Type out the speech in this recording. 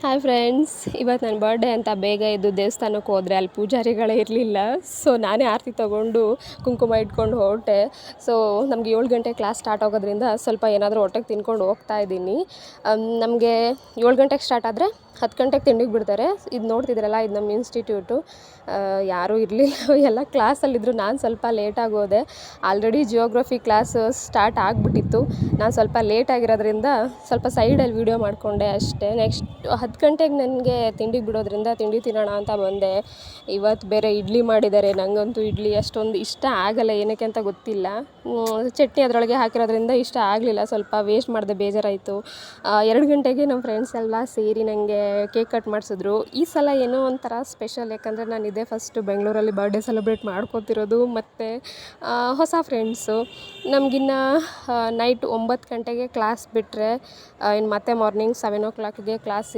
Hi friends, ಇವತ್ತು ನನ್ನ birthday ಅಂತ ಬೇಗ ಎದ್ದು ದೇವಸ್ಥಾನಕ್ಕೆ ಹೋದರೆ ಅಲ್ಲಿ ಪೂಜಾರಿಗಳೇ ಇರಲಿಲ್ಲ. ಸೊ ನಾನೇ ಆರತಿ ತೊಗೊಂಡು ಕುಂಕುಮ ಇಟ್ಕೊಂಡು ಹೊರಟೆ. ಸೊ ನಮಗೆ 7 ಗಂಟೆ ಕ್ಲಾಸ್ ಸ್ಟಾರ್ಟ್ ಆಗೋದ್ರಿಂದ ಸ್ವಲ್ಪ ಏನಾದರೂ ಹೊಟ್ಟೆಗೆ ತಿನ್ಕೊಂಡು ಹೋಗ್ತಾ ಇದ್ದೀನಿ. ನಮಗೆ 7 ಗಂಟೆಗೆ ಸ್ಟಾರ್ಟ್ ಆದರೆ 10 ಗಂಟೆಗೆ ತಿಂಡಿಗೆ ಬಿಡ್ತಾರೆ. ಇದು ನೋಡ್ತಿದ್ದೀರಲ್ಲ, ಇದು ನಮ್ಮ ಇನ್ಸ್ಟಿಟ್ಯೂಟು. ಯಾರೂ ಇರಲಿಲ್ಲ, ಎಲ್ಲ ಕ್ಲಾಸಲ್ಲಿದ್ದರು. ನಾನು ಸ್ವಲ್ಪ ಲೇಟಾಗಿ ಹೋದೆ. ಆಲ್ರೆಡಿ ಜಿಯೋಗ್ರಫಿ ಕ್ಲಾಸು ಸ್ಟಾರ್ಟ್ ಆಗಿಬಿಟ್ಟಿತ್ತು. ನಾನು ಸ್ವಲ್ಪ ಲೇಟಾಗಿರೋದ್ರಿಂದ ಸ್ವಲ್ಪ ಸೈಡಲ್ಲಿ ವೀಡಿಯೋ ಮಾಡಿಕೊಂಡೆ ಅಷ್ಟೇ. ನೆಕ್ಸ್ಟ್ 10 ಗಂಟೆಗೆ ನನಗೆ ತಿಂಡಿಗೆ ಬಿಡೋದ್ರಿಂದ ತಿಂಡಿ ತಿನ್ನೋಣ ಅಂತ ಬಂದೆ. ಇವತ್ತು ಬೇರೆ ಇಡ್ಲಿ ಮಾಡಿದ್ದಾರೆ. ನನಗಂತೂ ಇಡ್ಲಿ ಅಷ್ಟೊಂದು ಇಷ್ಟ ಆಗಲ್ಲ, ಏನಕ್ಕೆ ಅಂತ ಗೊತ್ತಿಲ್ಲ. ಚಟ್ನಿ ಅದರೊಳಗೆ ಹಾಕಿರೋದ್ರಿಂದ ಇಷ್ಟ ಆಗಲಿಲ್ಲ. ಸ್ವಲ್ಪ ವೇಸ್ಟ್ ಮಾಡಿದೆ, ಬೇಜಾರಾಯಿತು. 2 ಗಂಟೆಗೆ ನಮ್ಮ ಫ್ರೆಂಡ್ಸ್ ಎಲ್ಲ ಸೇರಿ ನನಗೆ ಕೇಕ್ ಕಟ್ ಮಾಡಿಸಿದ್ರು. ಈ ಸಲ ಏನೋ ಒಂಥರ ಸ್ಪೆಷಲ್, ಯಾಕಂದರೆ ನಾನು ಇದೇ ಫಸ್ಟು ಬೆಂಗಳೂರಲ್ಲಿ ಬರ್ಡೇ ಸೆಲೆಬ್ರೇಟ್ ಮಾಡ್ಕೋತಿರೋದು. ಮತ್ತು ಹೊಸ ಫ್ರೆಂಡ್ಸು. ನಮಗಿನ್ನು ನೈಟ್ 9 ಗಂಟೆಗೆ ಕ್ಲಾಸ್ ಬಿಟ್ಟರೆ ಇನ್ನು ಮತ್ತೆ ಮಾರ್ನಿಂಗ್ 7 o'clockಗೆ ಕ್ಲಾಸ್